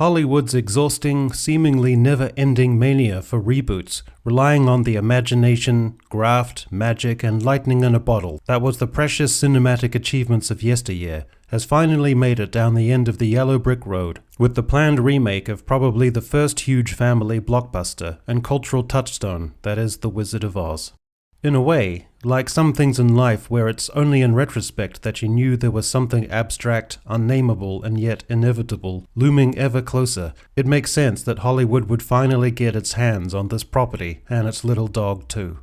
Hollywood's exhausting, seemingly never-ending mania for reboots, relying on the imagination, graft, magic, and lightning in a bottle that was the precious cinematic achievements of yesteryear, has finally made it down the end of the yellow brick road, with the planned remake of probably the first huge family blockbuster and cultural touchstone that is The Wizard of Oz. In a way, like some things in life where it's only in retrospect that you knew there was something abstract, unnameable, and yet inevitable, looming ever closer, it makes sense that Hollywood would finally get its hands on this property and its little dog too.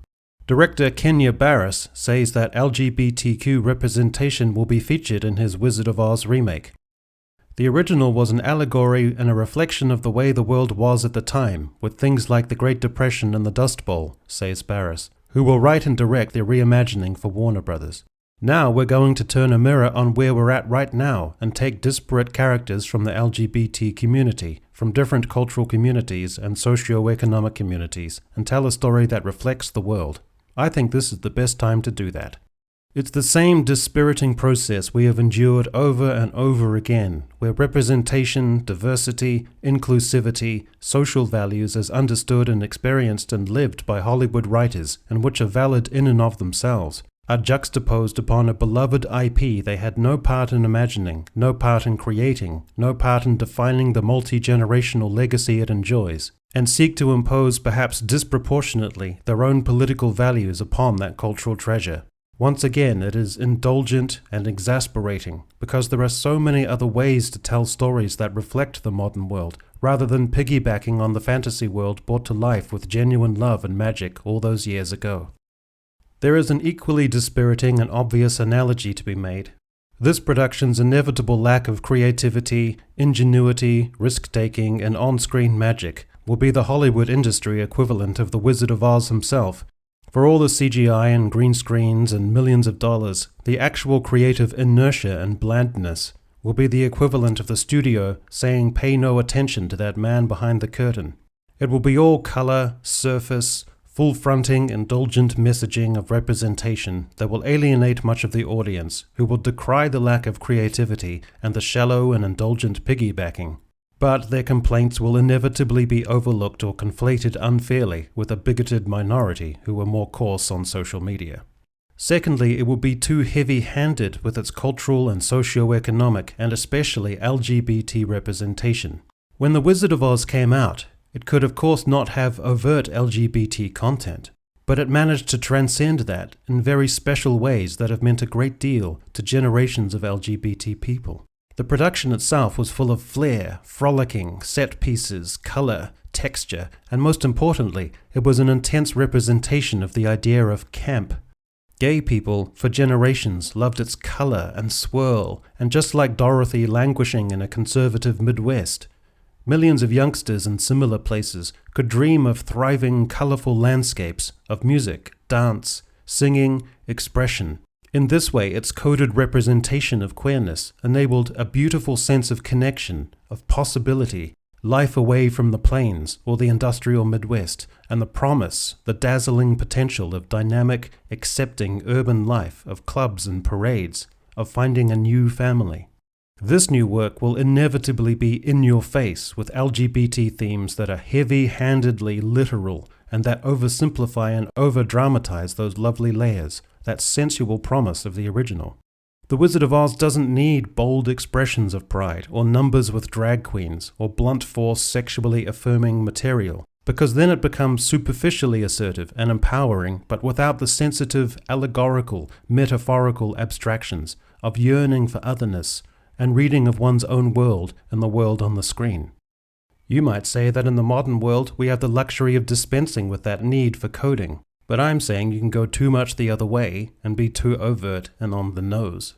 Director Kenya Barris says that LGBTQ representation will be featured in his Wizard of Oz remake. The original was an allegory and a reflection of the way the world was at the time, with things like the Great Depression and the Dust Bowl, says Barris, who will write and direct their reimagining for Warner Brothers. Now we're going to turn a mirror on where we're at right now and take disparate characters from the LGBT community, from different cultural communities and socio-economic communities, and tell a story that reflects the world. I think this is the best time to do that. It's the same dispiriting process we have endured over and over again, where representation, diversity, inclusivity, social values as understood and experienced and lived by Hollywood writers, and which are valid in and of themselves, are juxtaposed upon a beloved IP they had no part in imagining, no part in creating, no part in defining the multi-generational legacy it enjoys, and seek to impose perhaps disproportionately their own political values upon that cultural treasure. Once again, it is indulgent and exasperating, because there are so many other ways to tell stories that reflect the modern world, rather than piggybacking on the fantasy world brought to life with genuine love and magic all those years ago. There is an equally dispiriting and obvious analogy to be made. This production's inevitable lack of creativity, ingenuity, risk-taking, and on-screen magic will be the Hollywood industry equivalent of the Wizard of Oz himself. For all the CGI and green screens and millions of dollars, the actual creative inertia and blandness will be the equivalent of the studio saying pay no attention to that man behind the curtain. It will be all color, surface, full-fronting, indulgent messaging of representation that will alienate much of the audience, who will decry the lack of creativity and the shallow and indulgent piggybacking. But their complaints will inevitably be overlooked or conflated unfairly with a bigoted minority who are more coarse on social media. Secondly, it will be too heavy-handed with its cultural and socio-economic and especially LGBT representation. When The Wizard of Oz came out, it could of course not have overt LGBT content, but it managed to transcend that in very special ways that have meant a great deal to generations of LGBT people. The production itself was full of flair, frolicking, set pieces, color, texture, and most importantly, it was an intense representation of the idea of camp. Gay people, for generations, loved its color and swirl, and just like Dorothy languishing in a conservative Midwest, millions of youngsters in similar places could dream of thriving, colorful landscapes of music, dance, singing, expression. In this way, its coded representation of queerness enabled a beautiful sense of connection, of possibility, life away from the plains or the industrial Midwest, and the promise, the dazzling potential of dynamic, accepting urban life, of clubs and parades, of finding a new family. This new work will inevitably be in your face with LGBT themes that are heavy-handedly literal and that oversimplify and over-dramatize those lovely layers, that sensual promise of the original. The Wizard of Oz doesn't need bold expressions of pride, or numbers with drag queens, or blunt force sexually affirming material, because then it becomes superficially assertive and empowering, but without the sensitive, allegorical, metaphorical abstractions of yearning for otherness, and reading of one's own world and the world on the screen. You might say that in the modern world we have the luxury of dispensing with that need for coding, but I'm saying you can go too much the other way and be too overt and on the nose.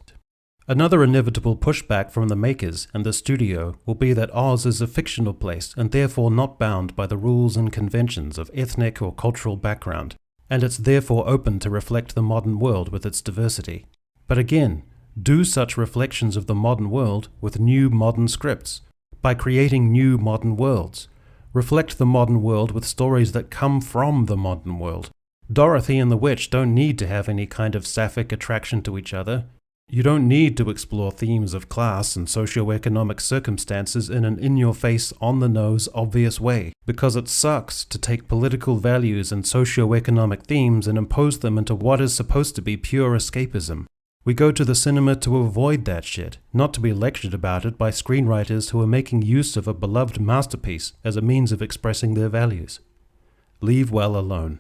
Another inevitable pushback from the makers and the studio will be that Oz is a fictional place and therefore not bound by the rules and conventions of ethnic or cultural background, and it's therefore open to reflect the modern world with its diversity. But again, do such reflections of the modern world with new modern scripts, by creating new modern worlds. Reflect the modern world with stories that come from the modern world. Dorothy and the Witch don't need to have any kind of sapphic attraction to each other. You don't need to explore themes of class and socioeconomic circumstances in an in-your-face, on-the-nose, obvious way, because it sucks to take political values and socioeconomic themes and impose them into what is supposed to be pure escapism. We go to the cinema to avoid that shit, not to be lectured about it by screenwriters who are making use of a beloved masterpiece as a means of expressing their values. Leave well alone.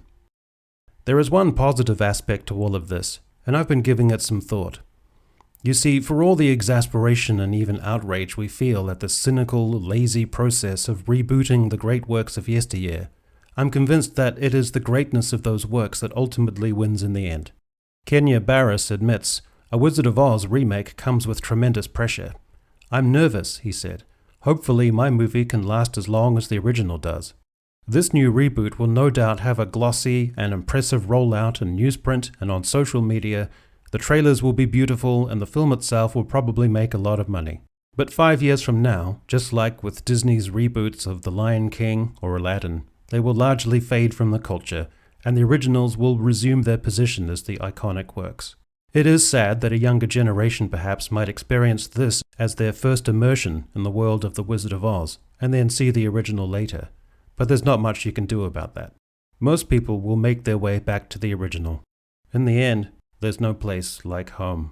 There is one positive aspect to all of this, and I've been giving it some thought. You see, for all the exasperation and even outrage we feel at the cynical, lazy process of rebooting the great works of yesteryear, I'm convinced that it is the greatness of those works that ultimately wins in the end. Kenya Barris admits, "A Wizard of Oz remake comes with tremendous pressure. I'm nervous," he said. "Hopefully my movie can last as long as the original does." This new reboot will no doubt have a glossy and impressive rollout in newsprint and on social media. The trailers will be beautiful and the film itself will probably make a lot of money. But 5 years from now, just like with Disney's reboots of The Lion King or Aladdin, they will largely fade from the culture, and the originals will resume their position as the iconic works. It is sad that a younger generation perhaps might experience this as their first immersion in the world of The Wizard of Oz, and then see the original later. But there's not much you can do about that. Most people will make their way back to the original. In the end, there's no place like home.